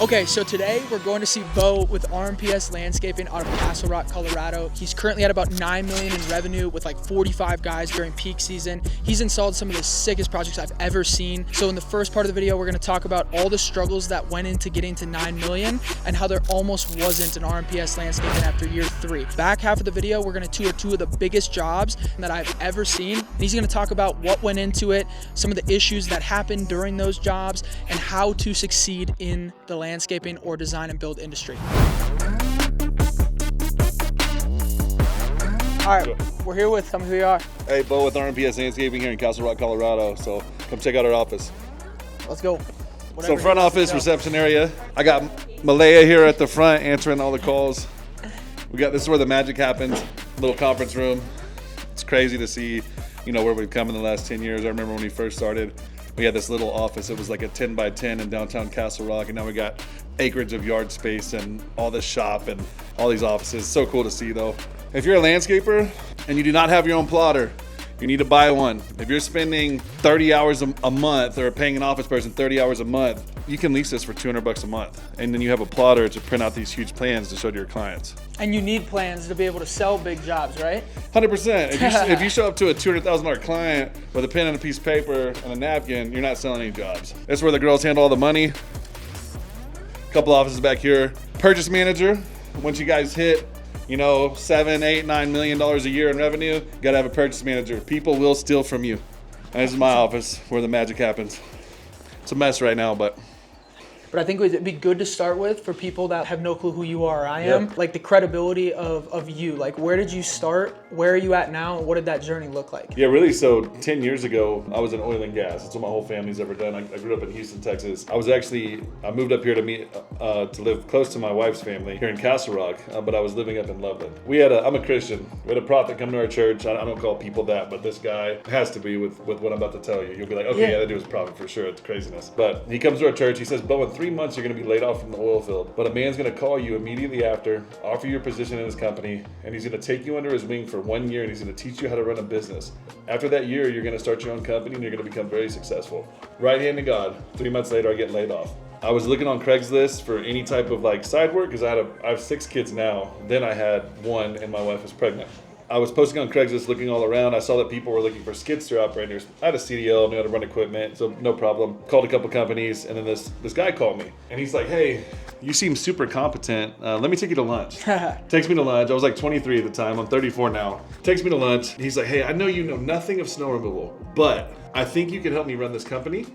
Okay, so today we're going to see Beau with RMPS Landscaping out of Castle Rock, Colorado. He's currently at about $9 million in revenue with like 45 guys during peak season. He's installed some of the sickest projects I've ever seen. So in the first part of the video, we're going to talk about all the struggles that went into getting to 9 million and how there almost wasn't an RMPS Landscaping after year 3. Back half of the video, we're going to tour 2 of the biggest jobs that I've ever seen. And he's going to talk about what went into it, some of the issues that happened during those jobs, and how to succeed in the landscaping or design and build industry. All right, we're here with, tell me who you are. Hey, Beau with RMPS Landscaping here in Castle Rock, Colorado. So come check out our office. Let's go. So front office, reception area. I got Malaya here at the front answering all the calls. This is where the magic happens, little conference room. It's crazy to see, where we've come in the last 10 years. I remember when we first started, we had this little office. It was like a 10 by 10 in downtown Castle Rock, and now we got acreage of yard space and all this shop and all these offices. So cool to see though. If you're a landscaper and you do not have your own plotter, you need to buy one. If you're spending 30 hours a month or paying an office person 30 hours a month, you can lease this for $200 a month. And then you have a plotter to print out these huge plans to show to your clients. And you need plans to be able to sell big jobs, right? 100%. If you show up to a $200,000 client with a pen and a piece of paper and a napkin, you're not selling any jobs. That's where the girls handle all the money. Couple offices back here. Purchase manager. Once you guys hit, $7, $8, $9 million a year in revenue, you gotta have a purchase manager. People will steal from you. And this is my office where the magic happens. It's a mess right now, but I think it'd be good to start with for people that have no clue who you are or I am, like the credibility of you. Like, where did you start? Where are you at now? And what did that journey look like? Yeah, really. So 10 years ago, I was in oil and gas. That's what my whole family's ever done. I grew up in Houston, Texas. I moved up here to live close to my wife's family here in Castle Rock, but I was living up in Loveland. I'm a Christian. We had a prophet come to our church. I don't call people that, but this guy has to be with what I'm about to tell you. You'll be like, okay, yeah, that dude was a prophet for sure. It's craziness. But he comes to our church. He says, Beau, in 3 months, you're going to be laid off from the oil field. But a man's going to call you immediately after, offer you a position in his company, and he's going to take you under his wing for 1 year, and he's going to teach you how to run a business. After that year, you're going to start your own company, and you're going to become very successful. Right hand to God. 3 months later, I get laid off. I was looking on Craigslist for any type of side work because I have 6 kids now. Then I had 1, and my wife was pregnant. I was posting on Craigslist, looking all around. I saw that people were looking for skid steer operators. I had a CDL, knew how to run equipment, so no problem. Called a couple companies, and then this guy called me. And he's like, hey, you seem super competent. Let me take you to lunch. Takes me to lunch. I was like 23 at the time. I'm 34 now. Takes me to lunch. He's like, hey, I know you know nothing of snow removal, but I think you can help me run this company.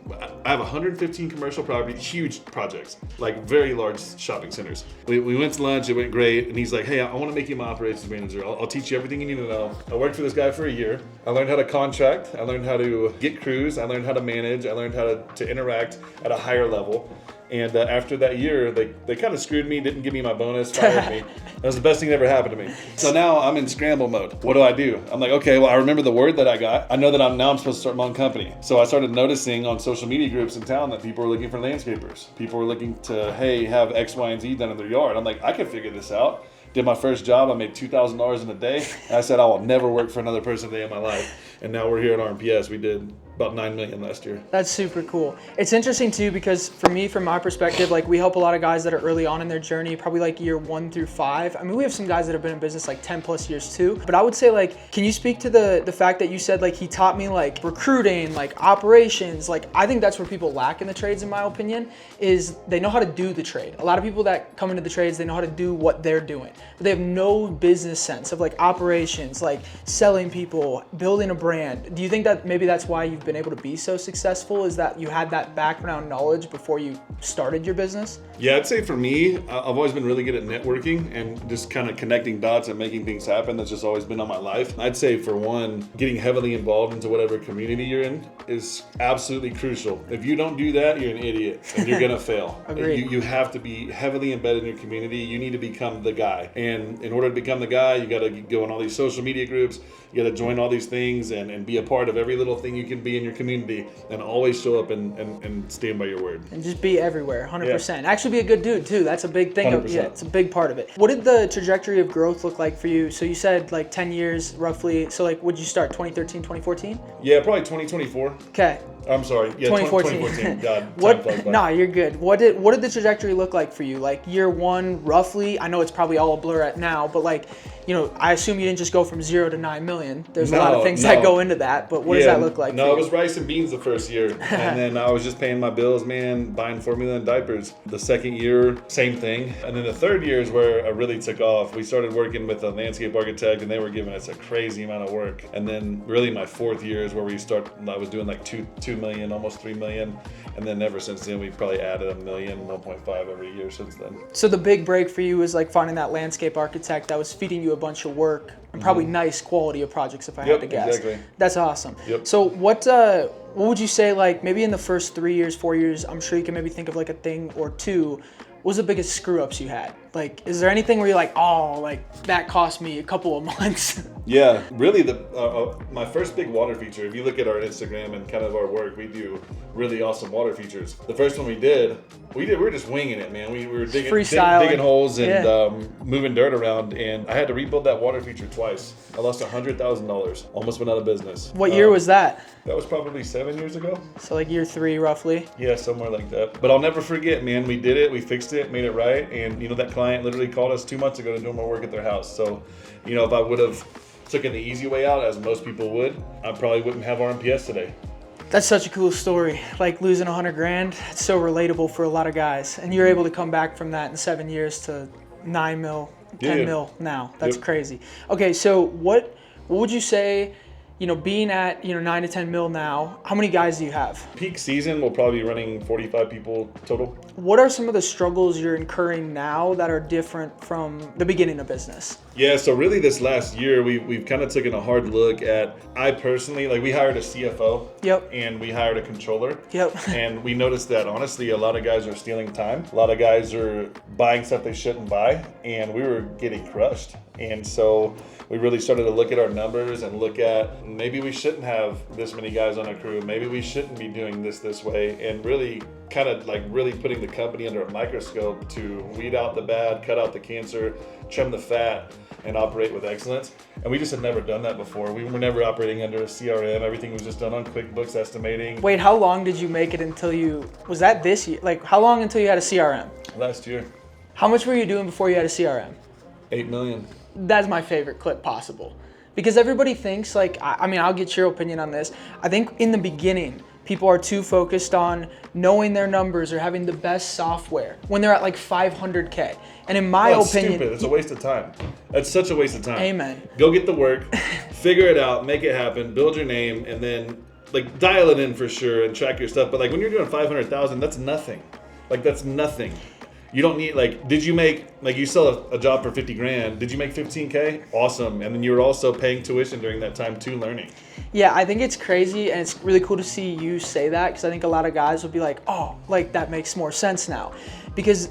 I have 115 commercial properties, huge projects, like very large shopping centers. We went to lunch, it went great, and he's like, hey, I want to make you my operations manager. I'll teach you everything you need to know. I worked for this guy for a year. I learned how to contract. I learned how to get crews. I learned how to manage. I learned how to interact at a higher level. And after that year, they kind of screwed me, didn't give me my bonus, fired me. That was the best thing that ever happened to me. So now I'm in scramble mode. What do? I'm like, okay, well, I remember the word that I got. I know that I'm supposed to start my own company. So I started noticing on social media groups in town that people were looking for landscapers. People were looking to, hey, have X, Y, and Z done in their yard. I'm like, I can figure this out. Did my first job, I made $2,000 in a day. And I said, I will never work for another person a day in my life. And now we're here at RMPS. We did about 9 million last year. That's super cool. It's interesting too, because for me, from my perspective, we help a lot of guys that are early on in their journey, probably year 1 through 5. I mean, we have some guys that have been in business 10 plus years too. But I would say can you speak to the fact that you said he taught me recruiting, operations? I think that's where people lack in the trades, in my opinion, is they know how to do the trade. A lot of people that come into the trades, they know how to do what they're doing, but they have no business sense of operations, selling people, building a brand. Do you think that maybe that's why you've been able to be so successful, is that you had that background knowledge before you started your business? Yeah, I'd say for me, I've always been really good at networking and just kind of connecting dots and making things happen. That's just always been on my life. I'd say for one, getting heavily involved into whatever community you're in is absolutely crucial. If you don't do that, you're an idiot and you're gonna fail. Agreed. You have to be heavily embedded in your community. You need to become the guy. And in order to become the guy, you gotta go on all these social media groups. You got to join all these things and be a part of every little thing you can be in your community, and always show up and stand by your word. And just be everywhere, 100%. Yeah. Actually be a good dude too. That's a big thing. Yeah, it's a big part of it. What did the trajectory of growth look like for you? So you said 10 years roughly. So would you start 2013, 2014? Yeah, probably 2024. Okay. I'm sorry. Yeah, 2014. God, What? time flies by. Nah, you're good. What did the trajectory look like for you? Like year one, roughly. I know it's probably all a blur at now, but like, you know, I assume you didn't just go from 0 to 9 million. There's a lot of things that go into that. But what does that look like? No, it was rice and beans the first year, and then I was just paying my bills, man, buying formula and diapers. The second year, same thing, and then the third year is where I really took off. We started working with a landscape architect, and they were giving us a crazy amount of work. And then really my fourth year is where I was doing like 2 million, almost 3 million, and then ever since then we've probably added 1 million, 1.5 every year since then. So the big break for you was like finding that landscape architect that was feeding you a bunch of work and probably nice quality of projects, if I had to guess. Exactly. That's awesome. Yep. So what would you say, like maybe in the first 3 years, 4 years, I'm sure you can maybe think of like a thing or two, what was the biggest screw ups you had? Like, is there anything where you're like, oh, like that cost me a couple of months? Yeah, really my first big water feature, if you look at our Instagram and kind of our work, we do really awesome water features. The first one we were just winging it, man. We were digging holes and moving dirt around, and I had to rebuild that water feature twice. I lost $100,000, almost went out of business. What year was that? That was probably 7 years ago. So like year 3 roughly? Yeah, somewhere like that. But I'll never forget, man, we did it, we fixed it, made it right, and you know, that client literally called us 2 months ago to do more work at their house. So, you know, if I would have taken the easy way out, as most people would, I probably wouldn't have RMPS today. That's such a cool story. Like losing $100,000, it's so relatable for a lot of guys. And you're able to come back from that in 7 years to 9 mil, 10 mil now. That's crazy. Okay, so what would you say, you know, being at, you know, 9 to 10 mil now, how many guys do you have? Peak season, we'll probably be running 45 people total. What are some of the struggles you're incurring now that are different from the beginning of business? Yeah, so really this last year, we've kind of taken a hard look at, I personally, like we hired a CFO. Yep. And we hired a controller. Yep. And we noticed that honestly, a lot of guys are stealing time. A lot of guys are buying stuff they shouldn't buy, and we were getting crushed. And so we really started to look at our numbers and look at maybe we shouldn't have this many guys on a crew. Maybe we shouldn't be doing this way, and really kind of like really putting the company under a microscope to weed out the bad, cut out the cancer, trim the fat, and operate with excellence. And we just had never done that before. We were never operating under a CRM. Everything was just done on QuickBooks estimating. Wait, how long did you make it until was that this year? Like how long until you had a CRM? Last year. How much were you doing before you had a CRM? 8 million. That's my favorite clip possible. Because everybody thinks like, I mean, I'll get your opinion on this. I think in the beginning, people are too focused on knowing their numbers or having the best software when they're at like 500K. And in my opinion, stupid. It's a waste of time. That's such a waste of time. Amen. Go get the work, figure it out, make it happen, build your name, and then like dial it in for sure and track your stuff. But like when you're doing 500,000, that's nothing. Like that's nothing. You don't need did you make, like you sell a job for 50 grand, did you make 15K? Awesome. And then you were also paying tuition during that time too, learning. Yeah, I think it's crazy, and it's really cool to see you say that, because I think a lot of guys will be like, oh, like that makes more sense now. Because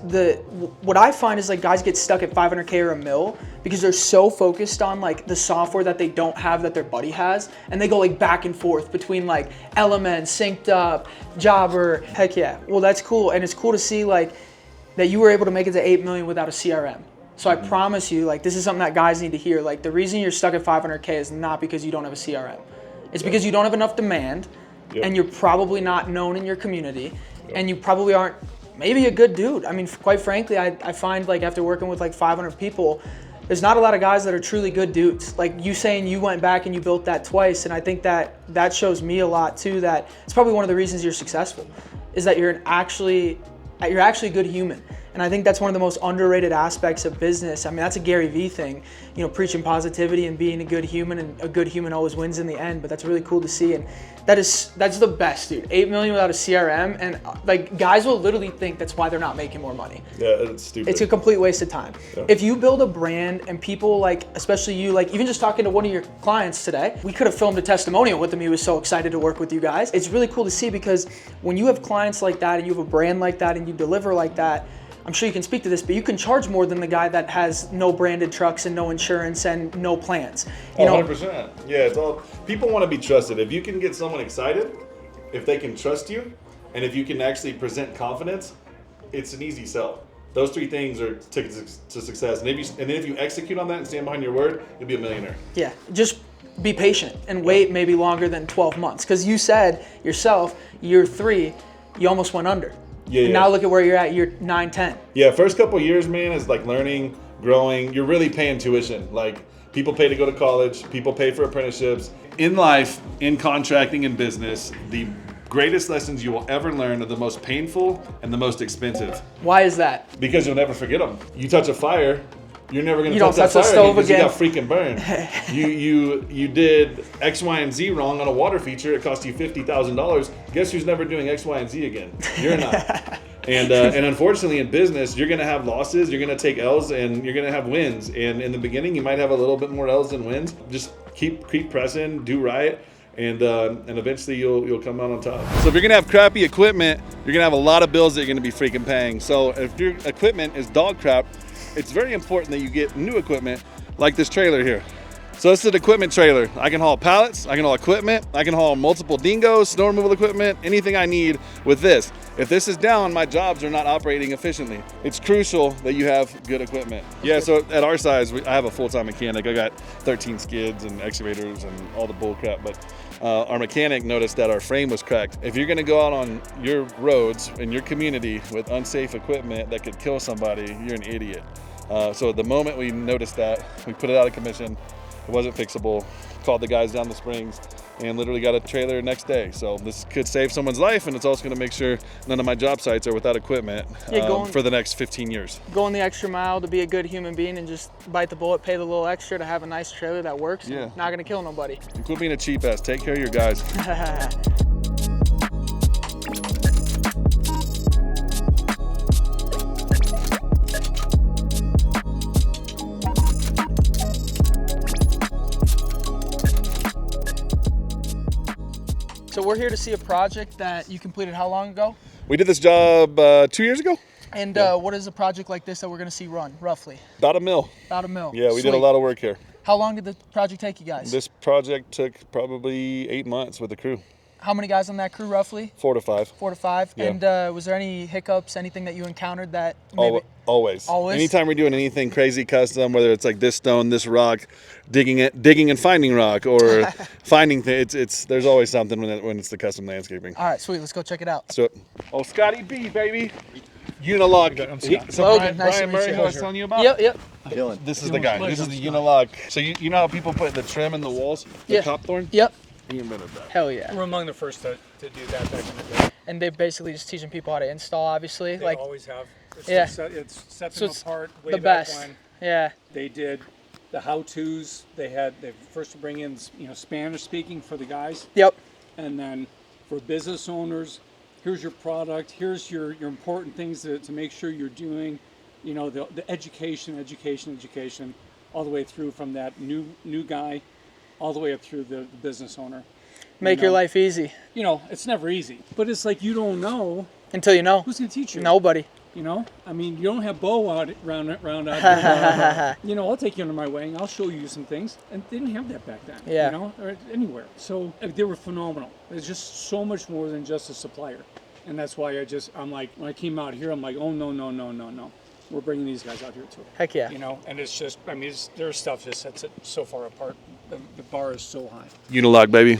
what I find is like guys get stuck at 500K or a mil because they're so focused on like the software that they don't have that their buddy has, and they go like back and forth between like Elements, Synced Up, Jobber. Heck yeah. Well, that's cool, and it's cool to see like that you were able to make it to 8 million without a CRM. So I promise you, like this is something that guys need to hear. Like the reason you're stuck at 500K is not because you don't have a CRM. It's because you don't have enough demand, and you're probably not known in your community, and you probably aren't maybe a good dude. I mean, quite frankly, I find like after working with like 500 people, there's not a lot of guys that are truly good dudes. Like you saying you went back and you built that twice, and I think that shows me a lot too, that it's probably one of the reasons you're successful, is that you're actually a good human. And I think that's one of the most underrated aspects of business. I mean, that's a Gary Vee thing, you know, preaching positivity and being a good human, and a good human always wins in the end. But that's really cool to see, and that's the best, dude. 8 million without a CRM, and like guys will literally think that's why they're not making more money. Yeah, it's stupid. It's a complete waste of time. Yeah. If you build a brand and people like, especially you, like even just talking to one of your clients today, we could have filmed a testimonial with him. He was so excited to work with you guys. It's really cool to see, because when you have clients like that and you have a brand like that and you deliver like that, I'm sure you can speak to this, but you can charge more than the guy that has no branded trucks and no insurance and no plans. You know, 100%. Yeah, it's all, people want to be trusted. If you can get someone excited, if they can trust you, and if you can actually present confidence, it's an easy sell. Those three things are tickets to success. And if you execute on that and stand behind your word, you'll be a millionaire. Yeah, just be patient and wait maybe longer than 12 months. Because you said yourself, year 3, you almost went under. Yeah. And now look at where you're at, year 9, 10. Yeah, first couple years, man, is like learning, growing. You're really paying tuition. Like, people pay to go to college, people pay for apprenticeships. In life, in contracting and business, the greatest lessons you will ever learn are the most painful and the most expensive. Why is that? Because you'll never forget them. You touch a fire, you're never going to touch touch that the fire stove again again. because you got freaking burned. you did X, Y, and Z wrong on a water feature. It cost you $50,000. Guess who's never doing X, Y, and Z again? You're not. And unfortunately in business, you're going to have losses, you're going to take L's, and you're going to have wins. And in the beginning, you might have a little bit more L's than wins. Just keep pressing, do right. And eventually you'll come out on top. So if you're gonna have crappy equipment, you're gonna have a lot of bills that you're gonna be freaking paying. So if your equipment is dog crap, it's very important that you get new equipment like this trailer here. So this is an equipment trailer. I can haul pallets, I can haul equipment, I can haul multiple dingoes, snow removal equipment, anything I need with this. If this is down, my jobs are not operating efficiently. It's crucial that you have good equipment. Yeah, so at our size, I have a full-time mechanic. I got 13 skids and excavators and all the bull crap, but our mechanic noticed that our frame was cracked. If you're gonna go out on your roads in your community with unsafe equipment that could kill somebody, you're an idiot. So the moment we noticed that, we put it out of commission. It wasn't fixable. Called the guys down the Springs and literally got a trailer next day. So this could save someone's life, and it's also going to make sure none of my job sites are without equipment for the next 15 years. Going the extra mile to be a good human being and just bite the bullet, pay the little extra to have a nice trailer that works. Yeah. Not going to kill nobody. And quit being a cheap ass. Take care of your guys. So we're here to see a project that you completed how long ago? We did this job 2 years ago. And what is a project like this that we're going to see run, roughly? About a mill. About a mill. Yeah, we did a lot of work here. How long did the project take you guys? This project took probably 8 months with the crew. How many guys on that crew, roughly? 4 to 5. 4 to 5. Yeah. And was there any hiccups, anything that you encountered that maybe... Always. Always? Anytime we're doing anything crazy custom, whether it's like this stone, this rock, digging and finding rock, or finding things, there's always something when it's the custom landscaping. All right, sweet. Let's go check it out. So, Scotty B, baby. Unilog. Logan, nice to Brian meet Murray, you. who I was telling you about? Yep. This is the guy. This is the Unilog. So you know how people put the trim in the walls? The Yeah. copthorn? Yep. He invented that. Hell yeah. We're among the first to do that back in the day. And they're basically just teaching people how to install, obviously. They like, always have. It's Yeah. It's set So them it's apart way the back best. when. Yeah. They did the how-tos. They first to bring in Spanish speaking for the guys, Yep. and then for business owners, here's your product. Here's your important things to make sure you're doing. The education, all the way through from that new guy, all the way up through the business owner. Make your life easy. It's never easy, but it's like you don't know Until you know. who's going to teach you. Nobody. I mean, you don't have Beau out round out here. I'll take you under my wing. I'll show you some things. And they didn't have that back then. Yeah. Or anywhere. So they were phenomenal. There's just so much more than just a supplier. And that's why I'm like, when I came out here, I'm like, oh, no. We're bringing these guys out here too. Heck yeah. And it's just, their stuff just sets it so far apart. The bar is so high. Unilog, baby.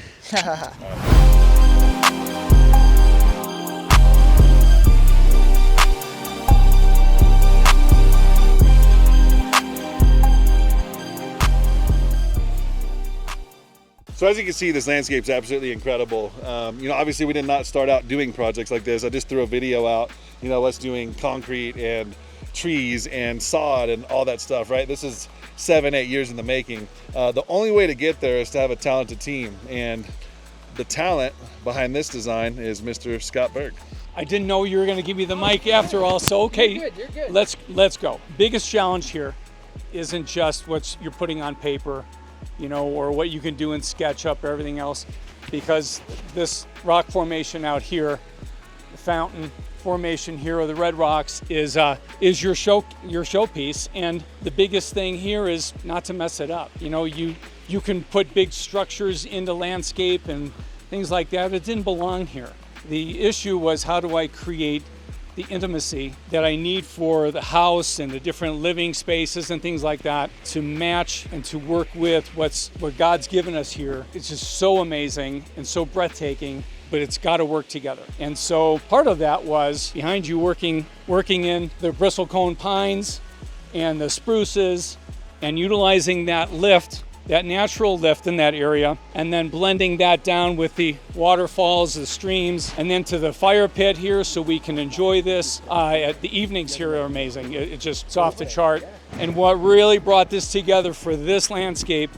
So as you can see, this landscape is absolutely incredible. Obviously we did not start out doing projects like this. I just threw a video out, us doing concrete and trees and sod and all that stuff, right? This is 7-8 years in the making. The only way to get there is to have a talented team, and the talent behind this design is Mr. Scott Berg. I didn't know you were going to give me the mic after all, so okay, You're good. let's go. Biggest challenge here isn't just what you're putting on paper, or what you can do in SketchUp or everything else, because this rock formation out here, the fountain formation here, or the red rocks, is your showpiece. And the biggest thing here is not to mess it up. You can put big structures into landscape and things like that. It didn't belong here. The issue was, how do I create the intimacy that I need for the house and the different living spaces and things like that to match and to work with what God's given us here. It's just so amazing and so breathtaking, but it's got to work together. And so part of that was behind you working in the bristlecone pines and the spruces and utilizing that lift, that natural lift in that area, and then blending that down with the waterfalls, the streams, and then to the fire pit here so we can enjoy this. The evenings here are amazing. It's off the chart. And what really brought this together for this landscape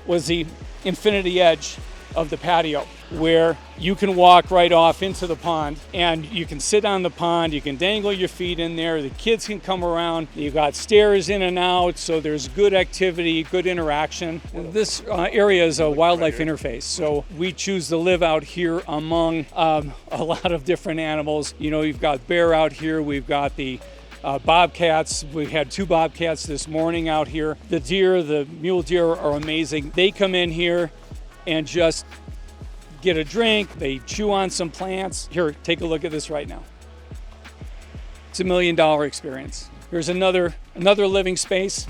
was the infinity edge of the patio, where you can walk right off into the pond and you can sit on the pond, you can dangle your feet in there, the kids can come around, you've got stairs in and out, so there's good activity, good interaction. This area is a wildlife interface, so we choose to live out here among a lot of different animals. You know, you've got bear out here, we've got the bobcats. We had 2 bobcats this morning out here. The deer, the mule deer are amazing. They come in here and just get a drink, they chew on some plants. Here, take a look at this right now. It's $1 million experience. Here's another living space.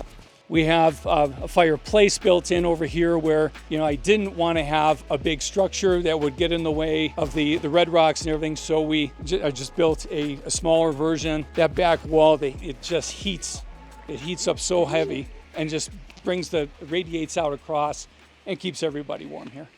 We have a fireplace built in over here where, you know, I didn't want to have a big structure that would get in the way of the red rocks and everything, so I just built a smaller version. That back wall, it just heats. It heats up so heavy and just radiates out across and keeps everybody warm here.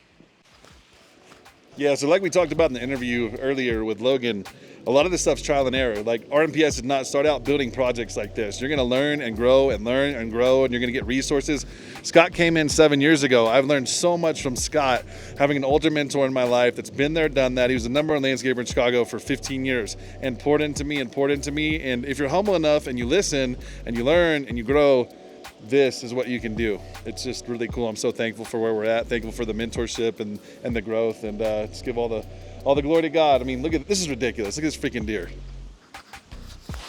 Yeah, so like we talked about in the interview earlier with Logan, a lot of this stuff's trial and error. Like RMPS did not start out building projects like this. You're gonna learn and grow and learn and grow, and you're gonna get resources. Scott came in 7 years ago. I've learned so much from Scott, having an older mentor in my life that's been there, done that. He was the #1 landscaper in Chicago for 15 years and poured into me. And if you're humble enough and you listen and you learn and you grow, this is what you can do. It's just really cool. I'm so thankful for where we're at, thankful for the mentorship and the growth, and just give all the glory to God. I mean, look at this, is ridiculous. Look at this freaking deer.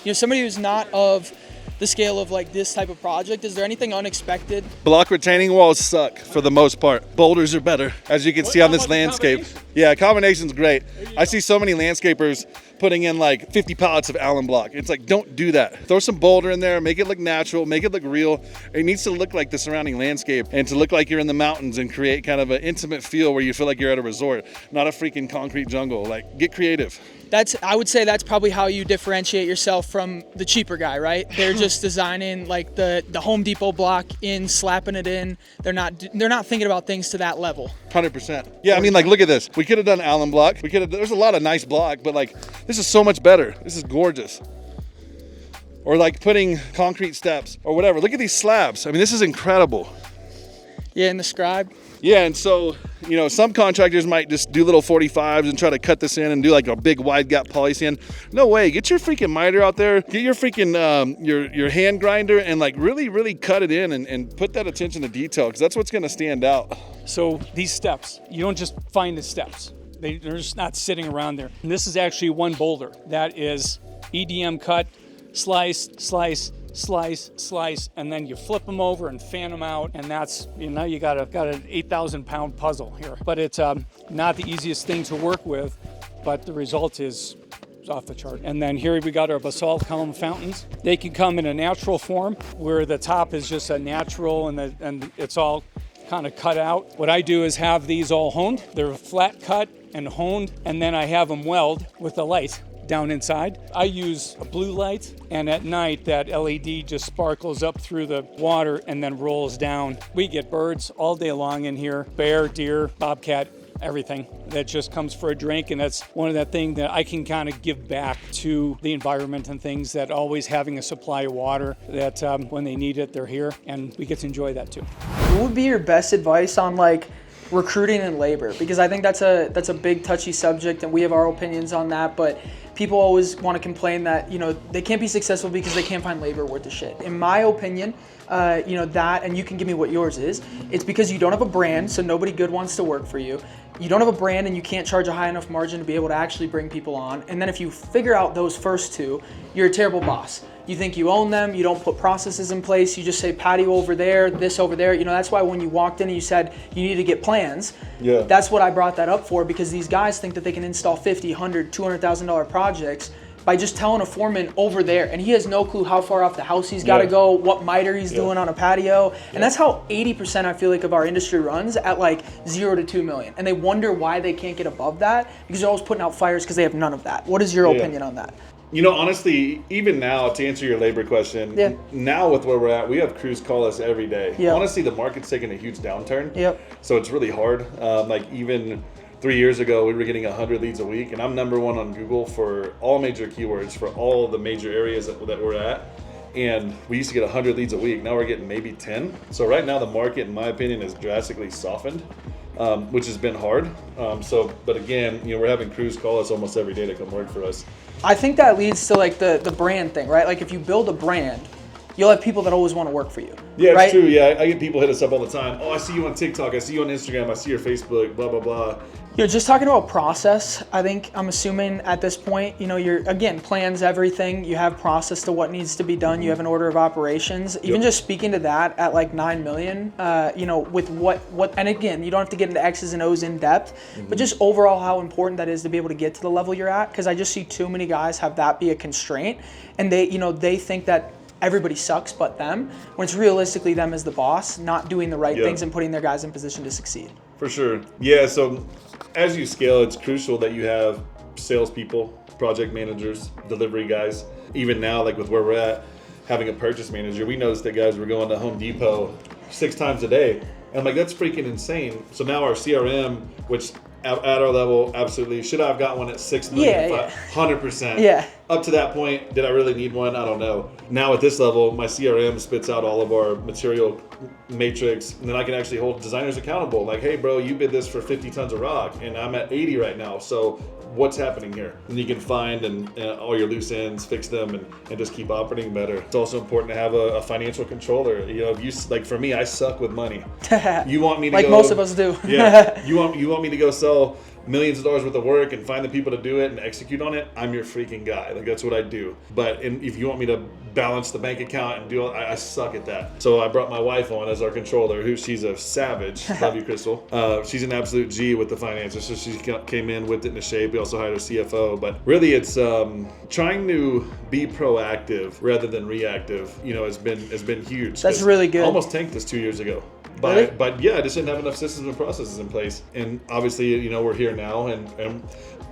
You know, somebody who's not of the scale of like this type of project, is there anything unexpected? Block retaining walls suck for the most part. Boulders are better, as you can see on this landscape. Yeah, combination's great. I see so many landscapers putting in like 50 pallets of Allen block. It's like, don't do that. Throw some boulder in there, make it look natural, make it look real. It needs to look like the surrounding landscape and to look like you're in the mountains and create kind of an intimate feel where you feel like you're at a resort, not a freaking concrete jungle. Like, get creative. I would say that's probably how you differentiate yourself from the cheaper guy, right? They're just designing like the Home Depot block in, slapping it in. They're not thinking about things to that level. 100%. Yeah, I mean, like, look at this. We could have done Allen block. There's a lot of nice block, but like, this is so much better. This is gorgeous. Or like putting concrete steps or whatever. Look at these slabs. I mean, this is incredible. Yeah, in the scribe. Yeah, and so, you know, some contractors might just do little 45s and try to cut this in and do like a big wide gap poly sand. No way. Get your freaking miter out there. Get your freaking your hand grinder and like really cut it in and put that attention to detail, because that's what's going to stand out. So these steps, you don't just find the steps. They're just not sitting around there. And this is actually one boulder that is EDM cut, slice, and then you flip them over and fan them out, and that's, you know, you got an 8,000 pound puzzle here. But it's not the easiest thing to work with, but the result is off the chart. And then here we got our basalt column fountains. They can come in a natural form where the top is just a natural and it's all kind of cut out. What I do is have these all honed. They're flat cut and honed, and then I have them weld with a light down inside. I use a blue light, and at night that LED just sparkles up through the water and then rolls down. We get birds all day long in here, bear, deer, bobcat, everything that just comes for a drink. And that's one of that thing that I can kind of give back to the environment and things, that always having a supply of water that when they need it, they're here, and we get to enjoy that too. What would be your best advice on like recruiting and labor? Because I think that's a big touchy subject, and we have our opinions on that, but people always want to complain that, you know, they can't be successful because they can't find labor worth the shit. In my opinion, you know, that, and you can give me what yours is, it's because you don't have a brand, so nobody good wants to work for you. You don't have a brand and you can't charge a high enough margin to be able to actually bring people on. And then if you figure out those first two, you're a terrible boss. You think you own them, you don't put processes in place, you just say patio over there, this over there. You know, that's why when you walked in and you said you need to get plans, yeah, that's what I brought that up for, because these guys think that they can install $50, $100, $200,000 projects by just telling a foreman over there, and he has no clue how far off the house he's got to go, what miter he's doing on a patio. And that's how 80% I feel like of our industry runs, at like 0 to 2 million. And they wonder why they can't get above that, because they're always putting out fires because they have none of that. What is your opinion on that? You know, honestly, even now, to answer your labor question, now with where we're at, we have crews call us every day. Honestly, the market's taking a huge downturn. So it's really hard. Like even 3 years ago, we were getting 100 leads a week, and I'm #1 on Google for all major keywords for all the major areas that we're at. And we used to get 100 leads a week. Now we're getting maybe 10. So right now the market, in my opinion, is drastically softened, which has been hard. But again, you know, we're having crews call us almost every day to come work for us. I think that leads to like the brand thing, right? Like if you build a brand, you'll have people that always want to work for you. Yeah, right? It's true. Yeah, I get people hit us up all the time. Oh, I see you on TikTok. I see you on Instagram. I see your Facebook, blah, blah, blah. You're just talking about process. I'm assuming at this point, you know, again, plans everything. You have process to what needs to be done. You have an order of operations. Even just speaking to that at like 9 million, you know, with what, and again, you don't have to get into X's and O's in depth, but just overall how important that is to be able to get to the level you're at. Cause I just see too many guys have that be a constraint, and they think that everybody sucks but them, when it's realistically them as the boss, not doing the right things and putting their guys in position to succeed. For sure. Yeah, so as you scale, it's crucial that you have salespeople, project managers, delivery guys. Even now, like with where we're at, having a purchase manager, we noticed that guys were going to Home Depot 6 times a day. And I'm like, that's freaking insane. So now our CRM, which at our level, absolutely, should I have got one at 6 million? 100%. Yeah. Up to that point, did I really need one? I don't know. Now at this level, my CRM spits out all of our material matrix, and then I can actually hold designers accountable. Like, hey, bro, you bid this for 50 tons of rock, and I'm at 80 right now. So what's happening here? And you can find and all your loose ends, fix them, and just keep operating better. It's also important to have a financial controller. You know, if you like, for me, I suck with money. You want me to like go, most of us do. Yeah. You want me to go sell millions of dollars worth of work and find the people to do it and execute on it? I'm your freaking guy. Like, that's what I do. But if you want me to balance the bank account and do all, I suck at that. So I brought my wife on as our controller, she's a savage. Love you, Crystal. She's an absolute G with the finances. So she came in, whipped it into shape. We also hired a CFO. But really, it's trying to be proactive rather than reactive. You know, has been huge. That's really good. I almost tanked this 2 years ago. Really? But yeah, I just didn't have enough systems and processes in place. And obviously, you know, we're here now, and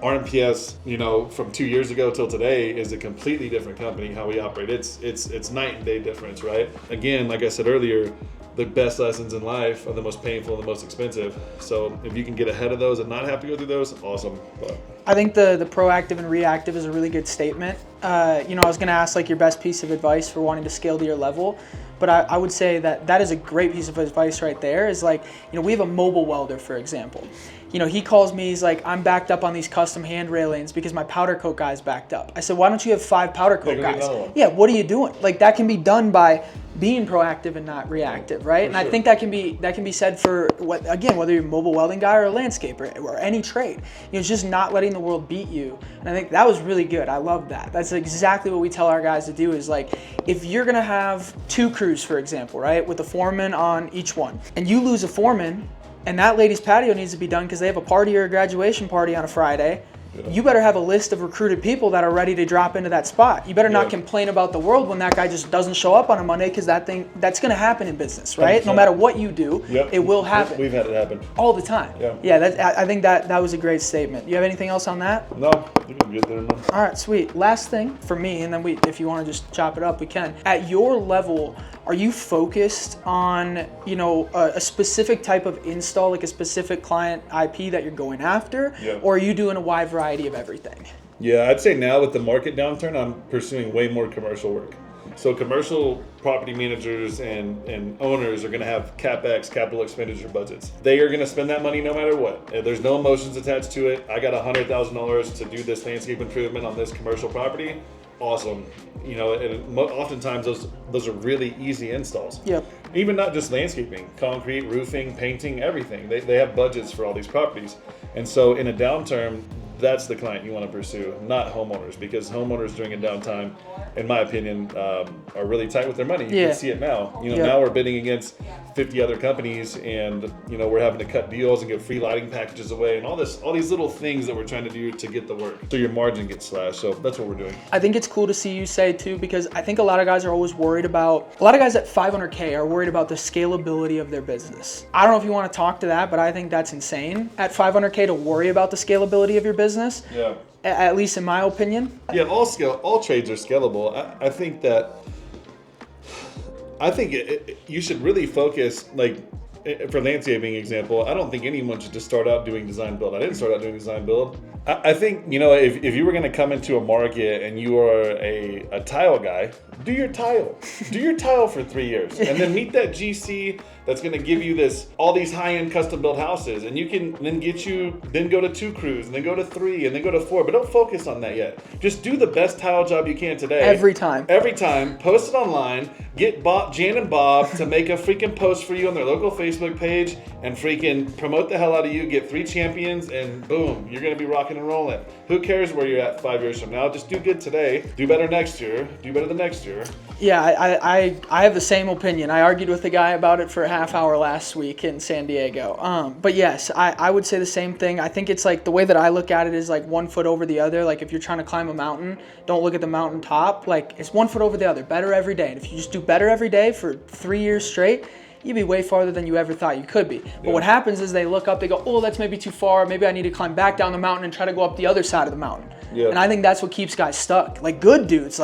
RMPS, you know, from 2 years ago till today is a completely different company. How we operate, it's night and day difference, right? Again, like I said earlier, the best lessons in life are the most painful and the most expensive. So if you can get ahead of those and not have to go through those, awesome. But I think the proactive and reactive is a really good statement. You know, I was going to ask like your best piece of advice for wanting to scale to your level, but I would say that is a great piece of advice right there. Is like, you know, we have a mobile welder, for example. You know, he calls me, he's like, I'm backed up on these custom hand railings because my powder coat guy's backed up. I said, why don't you have 5 powder coat guys? Yeah, what are you doing? Like, that can be done by being proactive and not reactive, right? And I think that can be said for whether you're a mobile welding guy or a landscaper or any trade. You know, it's just not letting the world beat you. And I think that was really good. I love that. That's exactly what we tell our guys to do. Is like, if you're gonna have 2 crews, for example, right, with a foreman on each one, and you lose a foreman, and that lady's patio needs to be done because they have a party or a graduation party on a Friday, you better have a list of recruited people that are ready to drop into that spot. You better not complain about the world when that guy just doesn't show up on a Monday, because that's going to happen in business, right? 100%. No matter what you do, it will happen. We've had it happen all the time. I think that was a great statement. You have anything else on that? No, you can get there, man. All right, sweet. Last thing for me, and then if you want to just chop it up, we can. At your level, are you focused on, you know, a specific type of install, like a specific client IP that you're going after, or are you doing a wide variety of everything? Yeah, I'd say now with the market downturn, I'm pursuing way more commercial work. So commercial property managers and owners are going to have CapEx, capital expenditure budgets. They are going to spend that money no matter what. There's no emotions attached to it. I got $100,000 to do this landscape improvement on this commercial property. Awesome. You know, and oftentimes those are really easy installs. Yep. Even not just landscaping, concrete, roofing, painting, everything. They have budgets for all these properties. And so in a downturn, that's the client you want to pursue, not homeowners, because homeowners during a downtime, in my opinion, are really tight with their money. You can see it now. Now we're bidding against 50 other companies, and we're having to cut deals and give free lighting packages away, and all these little things that we're trying to do to get the work. So your margin gets slashed. So that's what we're doing. I think it's cool to see you say too, because I think a lot of guys are always worried about, a lot of guys at 500K are worried about the scalability of their business. I don't know if you want to talk to that, but I think that's insane at 500K to worry about the scalability of your business. Yeah. At least in my opinion. Yeah, all trades are scalable. I think you should really focus, like, for landscaping example, I don't think anyone should just start out doing design build. I didn't start out doing design build. I think, if you were going to come into a market and you are a tile guy, do your tile. Do your tile for 3 years, and then meet that GC that's going to give you all these high-end custom built houses, and you can then go to 2 crews, and then go to 3, and then go to 4. But don't focus on that yet. Just do the best tile job you can today. Every time. Post it online. Get Jan and Bob to make a freaking post for you on their local Facebook page, and freaking promote the hell out of you. Get 3 champions, and boom, you're going to be rocking and rolling. Who cares where you're at 5 years from now? Just do good today. Do better next year. Do better the next year. Yeah, I have the same opinion. I argued with the guy about it for a half hour last week in San Diego. But yes, I would say the same thing. I think it's like, the way that I look at it is like 1 foot over the other. Like, if you're trying to climb a mountain, don't look at the mountain top. Like, it's 1 foot over the other, better every day. And if you just do better every day for 3 years straight, you'd be way farther than you ever thought you could be. But what happens is they look up, they go, oh, that's maybe too far. Maybe I need to climb back down the mountain and try to go up the other side of the mountain. Yeah. And I think that's what keeps guys stuck. Like good dudes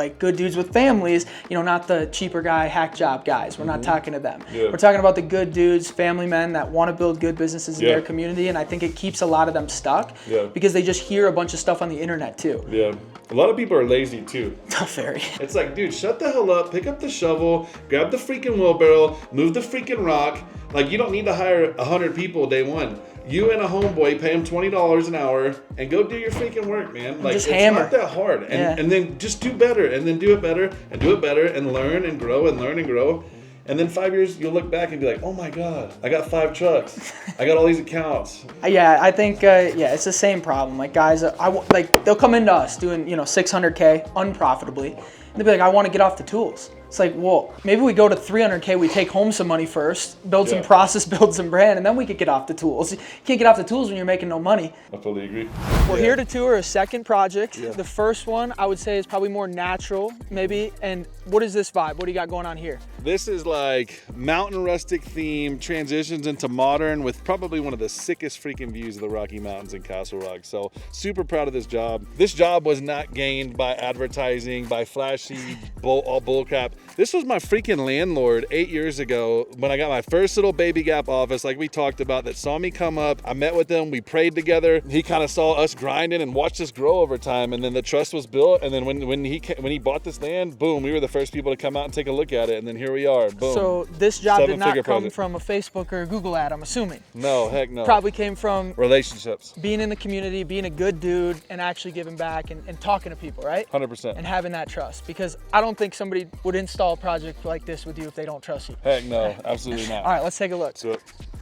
with families, not the cheaper guy, hack job guys. We're not talking to them. Yeah. We're talking about the good dudes, family men that want to build good businesses in their community. And I think it keeps a lot of them stuck because they just hear a bunch of stuff on the internet too. Yeah. A lot of people are lazy too. Very. It's like, dude, shut the hell up, pick up the shovel, grab the freaking wheelbarrow, move the freaking rock. Like, you don't need to hire 100 people day one. You and a homeboy, pay him $20 an hour and go do your freaking work, man. Like, just it's hammer. not that hard. And then just do better, and then do it better, and do it better, and learn and grow and learn and grow. And then 5 years, you'll look back and be like, oh my God, I got 5 trucks. I got all these accounts. Yeah, I think, it's the same problem. Like, guys, they'll come into us doing, 600K unprofitably. And they'll be like, I want to get off the tools. It's like, well, maybe we go to 300K, we take home some money first, build some process, build some brand, and then we could get off the tools. You can't get off the tools when you're making no money. I fully agree. We're here to tour a second project. Yeah. The first one, I would say, is probably more natural, maybe. And what is this vibe? What do you got going on here? This is like mountain rustic theme, transitions into modern with probably one of the sickest freaking views of the Rocky Mountains in Castle Rock. So super proud of this job. This job was not gained by advertising, by flashy all bull crap. This was my freaking landlord 8 years ago when I got my first little baby gap office, like we talked about, that saw me come up. I met with him, we prayed together. He kind of saw us grinding and watched us grow over time, and then the trust was built. And then when he bought this land, boom, we were the first people to come out and take a look at it, and then here we are, boom. So this job did not come from a Facebook or a Google ad, I'm assuming. No, heck no. Probably came from relationships, being in the community, being a good dude, and actually giving back and talking to people, right? 100%. And having that trust, because I don't think somebody would install a project like this with you if they don't trust you. Heck no, absolutely not. All right, let's take a look.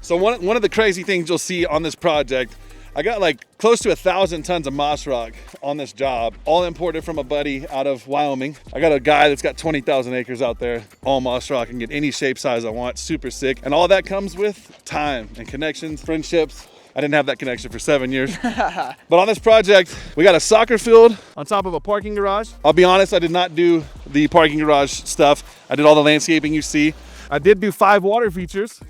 So one of the crazy things you'll see on this project, I got like close to 1,000 tons of moss rock on this job, all imported from a buddy out of Wyoming. I got a guy that's got 20,000 acres out there, all moss rock. I can get any shape size I want, super sick. And all that comes with time and connections, friendships. I didn't have that connection for 7 years. But on this project, we got a soccer field on top of a parking garage. I'll be honest, I did not do the parking garage stuff. I did all the landscaping you see. I did do 5 water features.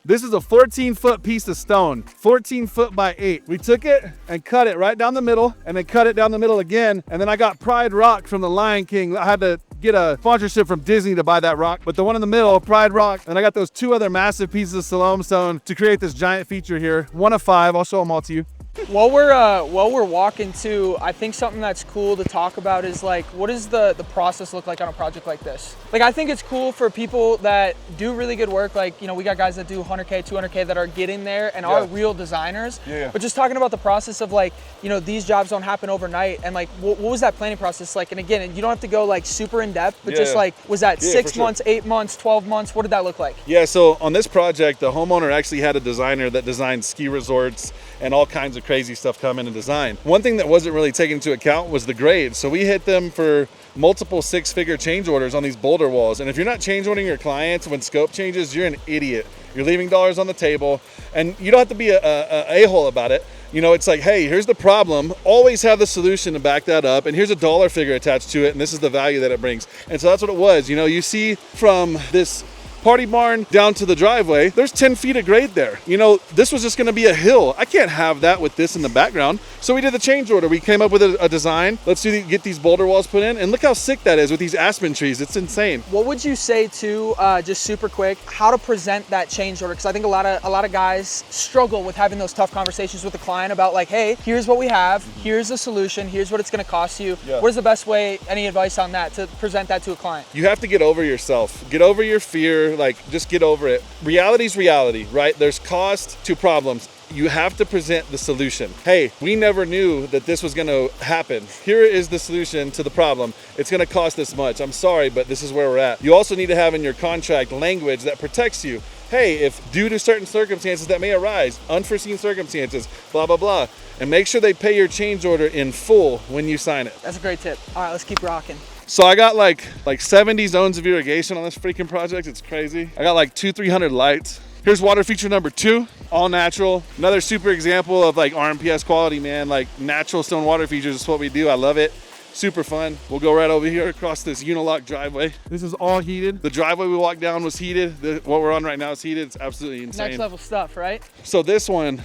This is a 14-foot piece of stone, 14 foot by 8. We took it and cut it right down the middle, and then cut it down the middle again. And then I got Pride Rock from the Lion King. I had to get a sponsorship from Disney to buy that rock, but the one in the middle, Pride Rock, and I got those 2 other massive pieces of Siloam stone to create this giant feature here. 1 of 5, I'll show them all to you. While we're walking too, I think something that's cool to talk about is like, what does the process look like on a project like this? Like, I think it's cool for people that do really good work. Like, we got guys that do 100K, 200K that are getting there and are real designers. Yeah. But just talking about the process of like, these jobs don't happen overnight. And like, what was that planning process like? And again, you don't have to go like super in depth, but just like, was that 6 months, 8 months, 12 months? What did that look like? Yeah, so on this project, the homeowner actually had a designer that designed ski resorts and all kinds of crazy stuff come in and design. One thing that wasn't really taken into account was the grade. So we hit them for multiple 6-figure change orders on these boulder walls. And if you're not change ordering your clients when scope changes, you're an idiot. You're leaving dollars on the table, and you don't have to be a a-hole about it. You know, it's like, hey, here's the problem. Always have the solution to back that up, and here's a dollar figure attached to it, and this is the value that it brings. And so that's what it was. You know, you see from this party barn down to the driveway, there's 10 feet of grade there. You know, this was just gonna be a hill. I can't have that with this in the background. So we did the change order. We came up with a design. Let's get these boulder walls put in, and look how sick that is with these aspen trees. It's insane. What would you say to, just super quick, how to present that change order? Because I think a lot of guys struggle with having those tough conversations with the client about like, hey, here's what we have, here's the solution, here's what it's gonna cost you. Yeah. What is the best way, any advice on that, to present that to a client? You have to get over yourself. Get over your fear, like just get over it. Reality's reality, right? There's cost to problems. You have to present the solution. Hey, we never knew that this was gonna happen. Here is the solution to the problem. It's gonna cost this much. I'm sorry, but this is where we're at. You also need to have in your contract language that protects you. Hey, if due to certain circumstances that may arise, unforeseen circumstances, blah, blah, blah, and make sure they pay your change order in full when you sign it. That's a great tip. All right, let's keep rocking. So I got like 70 zones of irrigation on this freaking project. It's crazy. I got like 200-300 lights. Here's water feature number 2, all natural. Another super example of like RMPS quality, man. Like natural stone water features is what we do. I love it. Super fun. We'll go right over here across this unilock driveway. This is all heated. The driveway we walked down was heated. What we're on right now is heated. It's absolutely insane. Next level stuff, right? So this one,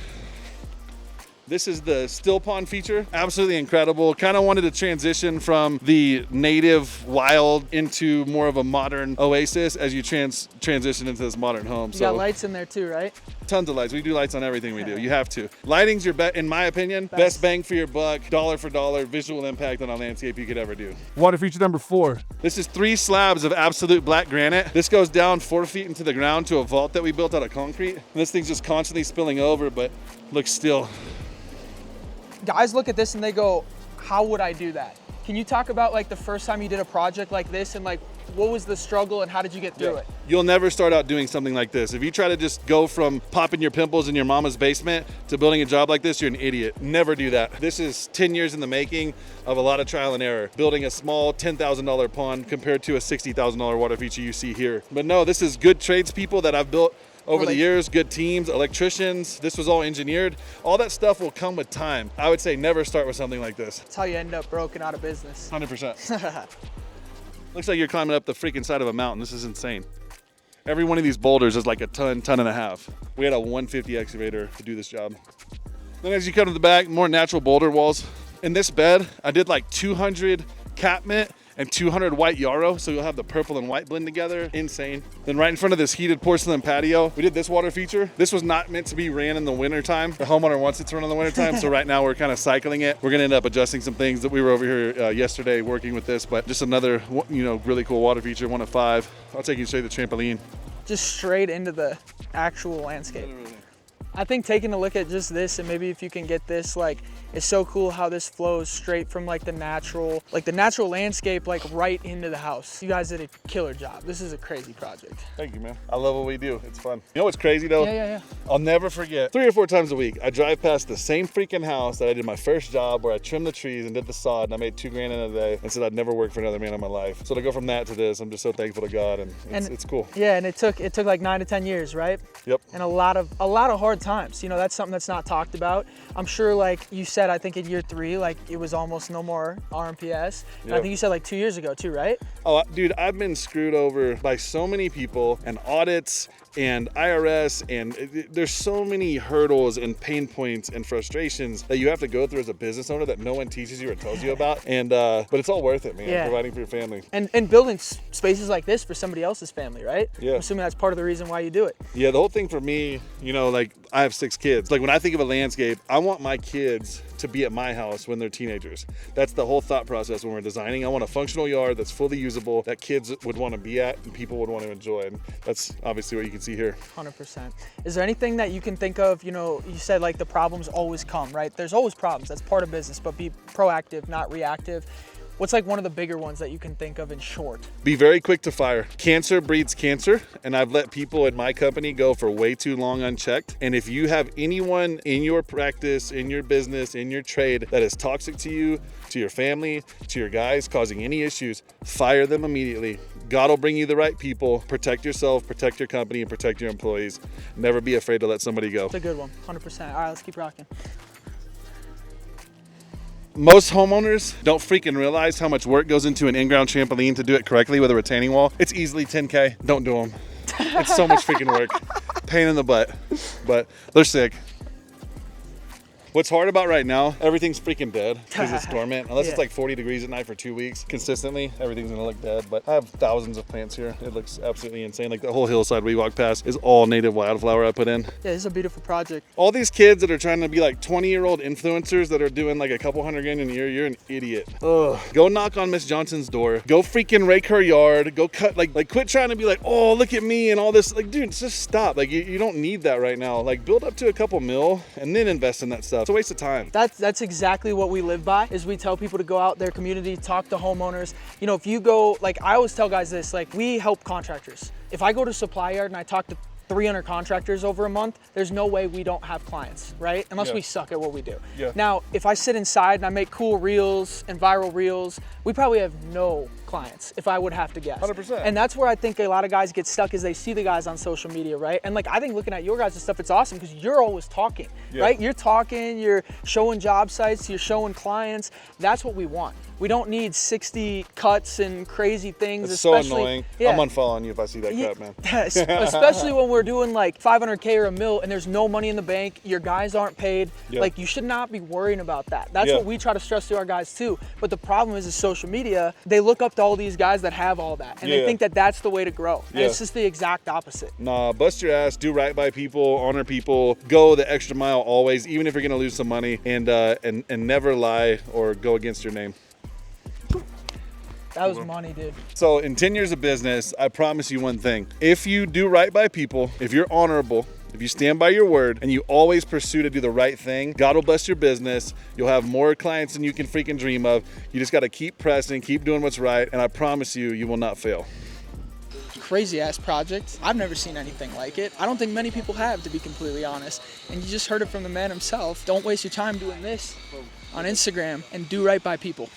this is the still pond feature. Absolutely incredible. Kind of wanted to transition from the native wild into more of a modern oasis as you transition into this modern home. You got lights in there too, right? Tons of lights. We do lights on everything we do. You have to. Lighting's your in my opinion, best bang for your buck, dollar for dollar, visual impact on a landscape you could ever do. Water feature number 4. This is 3 slabs of absolute black granite. This goes down 4 feet into the ground to a vault that we built out of concrete. And this thing's just constantly spilling over, but looks still. Guys look at this and they go, how would I do that? Can you talk about like the first time you did a project like this and like what was the struggle and how did you get through it? You'll never start out doing something like this. If you try to just go from popping your pimples in your mama's basement to building a job like this, you're an idiot. Never do that. This is 10 years in the making of a lot of trial and error. Building a small $10,000 pond compared to a $60,000 water feature you see here. But no, this is good tradespeople that I've built over the years, good teams, electricians. This was all engineered. All that stuff will come with time. I would say never start with something like this. That's how you end up broken out of business. 100%. Looks like you're climbing up the freaking side of a mountain. This is insane. Every one of these boulders is like a ton and a half. We had a 150 excavator to do this job. Then as you come to the back, more natural boulder walls. In this bed, I did like 200 catmint and 200 white yarrow, so you'll have the purple and white blend together. Insane. Then right in front of this heated porcelain patio, we did this water feature. This was not meant to be ran in the winter time. The homeowner wants it to run in the winter time, so right now we're kind of cycling it. We're gonna end up adjusting some things that we were over here yesterday working with this, but just another, really cool water feature, 1 of 5. I'll take you and show you the trampoline. Just straight into the actual landscape. I think taking a look at just this and maybe if you can get this, like, it's so cool how this flows straight from like the natural landscape, like right into the house. You guys did a killer job. This is a crazy project. Thank you, man. I love what we do. It's fun. You know what's crazy though? Yeah. I'll never forget 3 or 4 times a week, I drive past the same freaking house that I did my first job where I trimmed the trees and did the sod and I made $2 grand in a day and said I'd never work for another man in my life. So to go from that to this, I'm just so thankful to God and it's cool. Yeah, and it took like 9 to 10 years, right? Yep. And a lot of hard times. You know, that's something that's not talked about. I'm sure, like you said, I think in year 3, like it was almost no more RMPS. And I think you said like 2 years ago too, right? Oh, dude, I've been screwed over by so many people and audits and IRS, and there's so many hurdles and pain points and frustrations that you have to go through as a business owner that no one teaches you or tells you about. And but it's all worth it, man. Yeah. Providing for your family and building spaces like this for somebody else's family, right? Yeah. I'm assuming that's part of the reason why you do it. Yeah, the whole thing for me, like I have 6 kids. Like when I think of a landscape, I want my kids to be at my house when they're teenagers. That's the whole thought process when we're designing. I want a functional yard that's fully usable, that kids would want to be at and people would want to enjoy. And that's obviously what you can see here. 100%. Is there anything that you can think of, you said like the problems always come, right? There's always problems. That's part of business, but be proactive, not reactive. What's like one of the bigger ones that you can think of in short? Be very quick to fire. Cancer breeds cancer, and I've let people in my company go for way too long unchecked. And if you have anyone in your practice, in your business, in your trade that is toxic to you, to your family, to your guys, causing any issues, fire them immediately. God will bring you the right people. Protect yourself, protect your company, and protect your employees. Never be afraid to let somebody go. It's a good one, 100%. All right, let's keep rocking. Most homeowners don't freaking realize how much work goes into an in-ground trampoline to do it correctly with a retaining wall. It's easily 10K. Don't do them. It's so much freaking work. Pain in the butt, but they're sick. What's hard about right now, everything's freaking dead because it's dormant. Unless it's like 40 degrees at night for 2 weeks consistently, everything's gonna look dead. But I have thousands of plants here. It looks absolutely insane. Like the whole hillside we walk past is all native wildflower I put in. Yeah, this is a beautiful project. All these kids that are trying to be like 20-year-old influencers that are doing like a couple $100,000 a year, you're an idiot. Ugh. Go knock on Miss Johnson's door. Go freaking rake her yard. Go cut, like quit trying to be like, oh, look at me and all this. Like, dude, just stop. Like you don't need that right now. Like build up to a couple mil and then invest in that stuff. It's a waste of time. That's exactly what we live by, is we tell people to go out their community, talk to homeowners. You know, if you go, like I always tell guys this, like we help contractors. If I go to supply yard and I talk to 300 contractors over a month, there's no way we don't have clients, right? Unless we suck at what we do. Yeah. Now, if I sit inside and I make cool reels and viral reels, we probably have no clients, if I would have to guess. 100%. And that's where I think a lot of guys get stuck, is they see the guys on social media, right? And like, I think looking at your guys' stuff, it's awesome because you're always talking, right? You're talking, you're showing job sites, you're showing clients. That's what we want. We don't need 60 cuts and crazy things. It's so annoying. I'm unfollowing you if I see that cut, man. Especially when we're doing like 500K or a mil and there's no money in the bank, your guys aren't paid. Like you should not be worrying about that. That's what we try to stress to our guys too. But the problem is social media, they look up to all these guys that have all that and they think that that's the way to grow. And it's just the exact opposite. Nah, bust your ass, do right by people, honor people, go the extra mile always, even if you're gonna lose some money, and never lie or go against your name. That was money, dude. So in 10 years of business, I promise you one thing. If you do right by people, if you're honorable, if you stand by your word and you always pursue to do the right thing, God will bless your business. You'll have more clients than you can freaking dream of. You just got to keep pressing, keep doing what's right, and I promise you, you will not fail. Crazy ass project. I've never seen anything like it. I don't think many people have, to be completely honest. And you just heard it from the man himself. Don't waste your time doing this on Instagram and do right by people.